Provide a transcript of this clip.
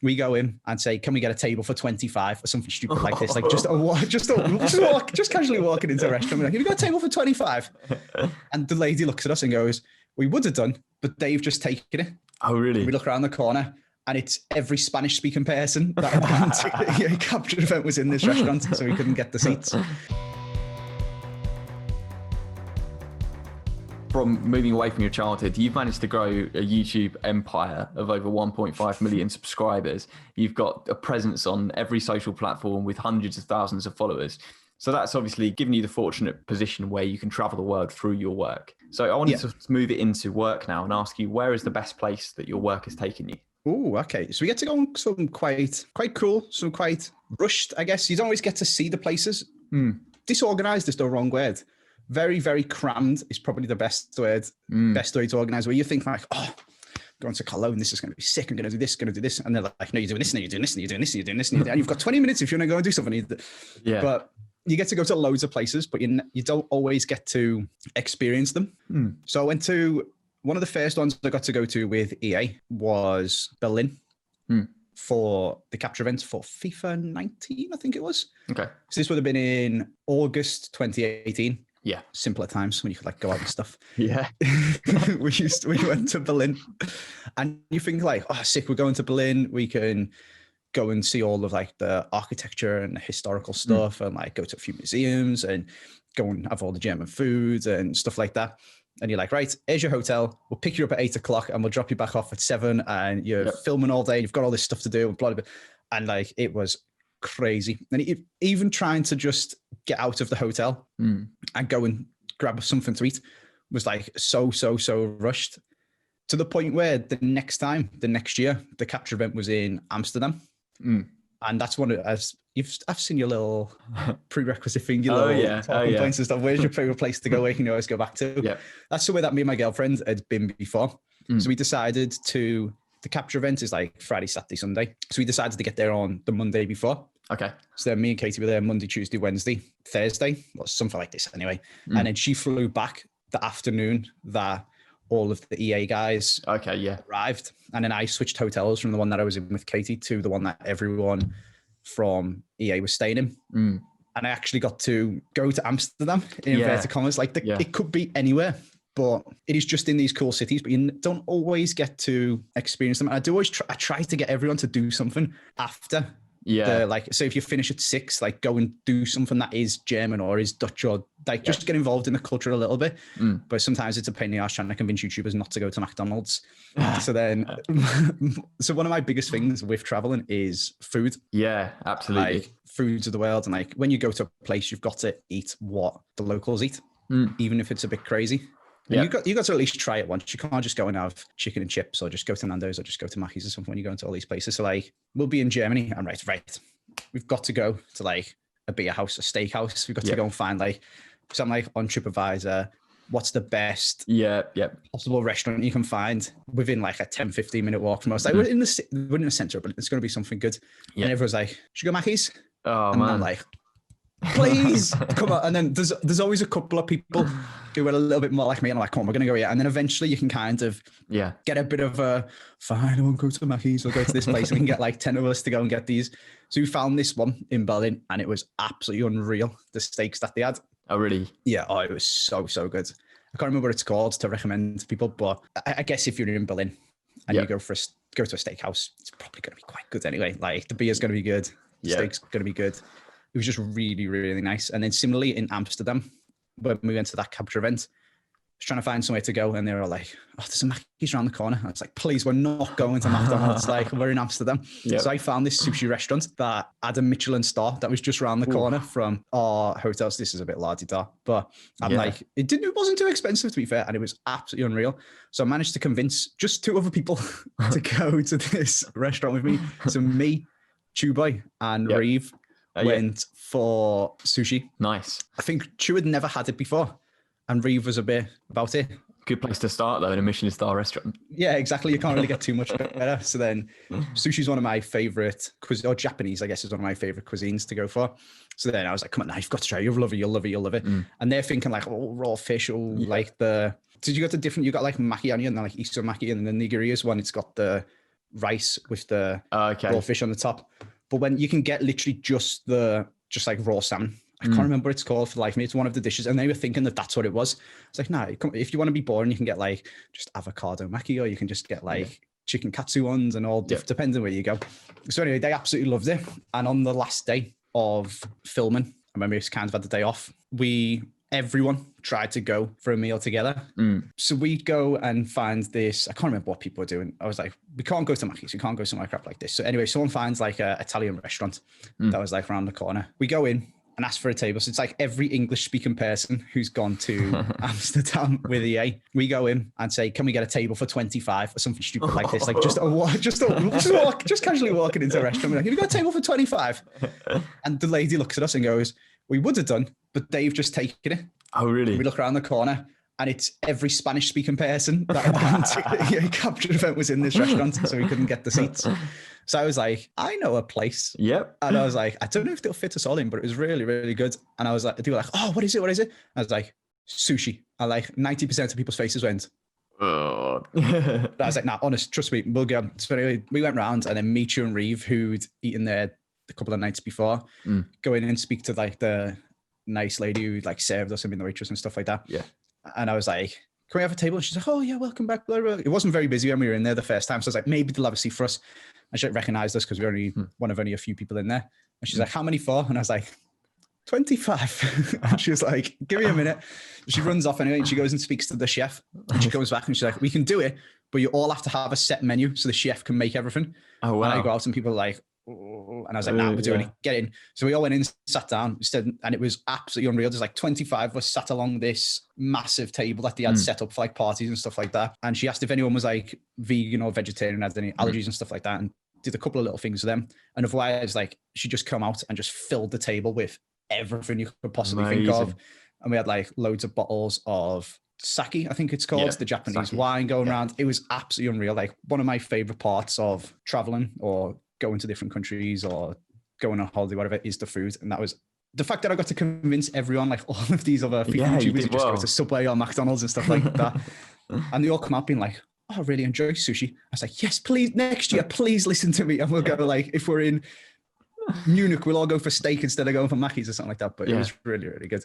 we go in and say, can we get a table for 25 or something stupid like this? Like just casually walking into a restaurant. We're like, have you got a table for 25? And the lady looks at us and goes, we would have done, but they've just taken it. Oh, really? We look around the corner and it's every Spanish speaking person that had gone to a capture event was in this restaurant, so we couldn't get the seats. From moving away from your childhood, you've managed to grow a YouTube empire of over 1.5 million subscribers. You've got a presence on every social platform with hundreds of thousands of followers. So that's obviously given you the fortunate position where you can travel the world through your work. So I wanted to move it into work now and ask you, where is the best place that your work has taken you? Oh, okay. So we get to go on some quite cool, some quite rushed, I guess. You don't always get to see the places. Disorganized is the wrong word. Very, very crammed is probably the best word, best way to organize, where you think like, oh, going to Cologne, this is going to be sick. I'm going to do this, going to do this. And they're like, no, you're doing this, and you're doing this, and you're doing this, and you're doing this, and you've got 20 minutes if you want to go and do something. Yeah. But you get to go to loads of places, but you don't always get to experience them. So I went to one of the first ones I got to go to with EA was Berlin for the capture event for FIFA 19, I think it was. Okay. So this would have been in August 2018. Yeah. Simpler times when you could like go out and stuff. Yeah. we went to Berlin and you think like, oh, sick, we're going to Berlin. We can go and see all of like the architecture and the historical stuff and like go to a few museums and go and have all the German foods and stuff like that. And you're like, right, here's your hotel. We'll pick you up at 8 o'clock and we'll drop you back off at 7 and you're filming all day. You've got all this stuff to do and blah, blah, blah. And like, it was crazy. And even trying to just get out of the hotel and go and grab something to eat was like so rushed, to the point where the next year, the capture event was in Amsterdam. And that's one of, as I've seen your little prerequisite thing, your little talking points and stuff. Where's your favorite place to go where you can always go back to? Yeah. That's the way that me and my girlfriend had been before. So we decided the capture event is like Friday, Saturday, Sunday. So we decided to get there on the Monday before. Okay. So then me and Katie were there Monday, Tuesday, Wednesday, Thursday, or something like this anyway. And then she flew back the afternoon that all of the EA guys arrived. And then I switched hotels from the one that I was in with Katie to the one that everyone from EA was staying in. And I actually got to go to Amsterdam in inverted commas. Like it could be anywhere, but it is just in these cool cities, but you don't always get to experience them. And I try to get everyone to do something after. So if you finish at 6, like go and do something that is German or is Dutch or like just get involved in the culture a little bit. But sometimes it's a pain in the arse trying to convince YouTubers not to go to McDonald's. So one of my biggest things with traveling is food. Yeah, absolutely. Like foods of the world. And like when you go to a place, you've got to eat what the locals eat, even if it's a bit crazy. And you got to at least try it once. You can't just go and have chicken and chips or just go to Nando's or just go to Mackey's or something when you go into all these places. So like we'll be in Germany and right. We've got to go to like a beer house, a steakhouse. We've got to go and find like something like on TripAdvisor, what's the best possible restaurant you can find within like a 10-15 minute walk from us. Like we're in the center, but it's going to be something good. And everyone's like, should we go Mackey's? Oh, and man. I'm like, please come on. And then there's always a couple of people who are a little bit more like me, and I'm like, come on, we're gonna go here. And then eventually you can kind of get a bit of a fine, I won't go to Mackey's, we'll go to this place and we can get like 10 of us to go and get these. So we found this one in Berlin and it was absolutely unreal, the steaks that they had. Oh really? Yeah, it was so good. I can't remember what it's called to recommend to people, but I guess if you're in Berlin and you go to a steakhouse, it's probably gonna be quite good anyway. Like the beer's gonna be good, the steak's gonna be good. It was just really, really nice. And then similarly in Amsterdam, when we went to that capture event, I was trying to find somewhere to go and they were like, oh, there's a Mackey's around the corner. I was like, please, we're not going to McDonald's. Like we're in Amsterdam. So I found this sushi restaurant that had a Michelin star that was just around the corner from our hotels. This is a bit la-di-da, but I'm like, it wasn't too expensive to be fair. And it was absolutely unreal. So I managed to convince just 2 other people to go to this restaurant with me. So me, Chuboy and Reeve went for sushi. Nice. I think Chu had never had it before and Reeve was a bit about it. Good place to start though, in a Michelin star restaurant. Yeah, exactly. You can't really get too much better. So then sushi is one of my favorite or Japanese, I guess, is one of my favorite cuisines to go for. So then I was like, come on, now you've got to try it. You'll love it. And they're thinking like, oh, raw fish or like did you go to different, you got like maki onion and like iso maki and the nigiri is one. It's got the rice with the raw fish on the top. But when you can get literally just like raw salmon. I can't remember what it's called for the life of me. It's one of the dishes. And they were thinking that that's what it was. It's like, nah, if you want to be boring, you can get like just avocado maki, or you can just get like chicken katsu ones and all depending where you go. So anyway, they absolutely loved it. And on the last day of filming, I remember we kind of had the day off. Everyone tried to go for a meal together. So we'd go and find this, I can't remember what people were doing. I was like, we can't go to Mackey's, we can't go somewhere crap like this. So anyway, someone finds like an Italian restaurant that was like around the corner. We go in and ask for a table. So it's like every English speaking person who's gone to Amsterdam with EA. We go in and say, can we get a table for 25 or something stupid like this? Like just casually walking into a restaurant. We're like, have you got a table for 25? And the lady looks at us and goes, we would have done, but they've just taken it. Oh, really? We look around the corner and it's every Spanish speaking person that had gone to the capture event was in this restaurant, so we couldn't get the seats. So I was like, I know a place. Yep. And I was like, I don't know if they'll fit us all in, but it was really, really good. And I was like, they were like, oh, what is it? What is it? I was like, sushi. And like 90% of people's faces went, oh. But I was like, nah, honest, trust me, we'll go. So anyway, we went round, and then Michu and Reeve, who'd eaten there a couple of nights before, go in and speak to like the nice lady who like served us, and the waitress and stuff like that. Yeah. And I was like, can we have a table? And she's like, oh yeah, welcome back. Blah, blah. It wasn't very busy when we were in there the first time. So I was like, maybe they'll have a seat for us. And she recognized us because we were only one of only a few people in there. And she's like, how many for? And I was like, 25. And she was like, give me a minute. She runs off anyway, and she goes and speaks to the chef. And she comes back and she's like, we can do it, but you all have to have a set menu so the chef can make everything. Oh, wow. And I go out and people are like, oh. And I was like, nah, we're doing it. Get in. So we all went in, sat down, and it was absolutely unreal. There's like 25 of us sat along this massive table that they had set up for like parties and stuff like that. And she asked if anyone was like vegan or vegetarian, had any allergies and stuff like that, and did a couple of little things for them. And otherwise, like, she just come out and just filled the table with everything you could possibly think of. And we had like loads of bottles of sake, I think it's called, the Japanese wine going around. It was absolutely unreal. Like, one of my favorite parts of traveling or going to different countries or going on holiday, whatever, is the food. And that was the fact that I got to convince everyone, like all of these other YouTubers, to just go to Subway or McDonald's and stuff like that. And they all come out being like, oh, I really enjoy sushi. I was like, yes, please, next year, please listen to me. And we'll go, like, if we're in Munich, we'll all go for steak instead of going for Mackey's or something like that. But it was really, really good.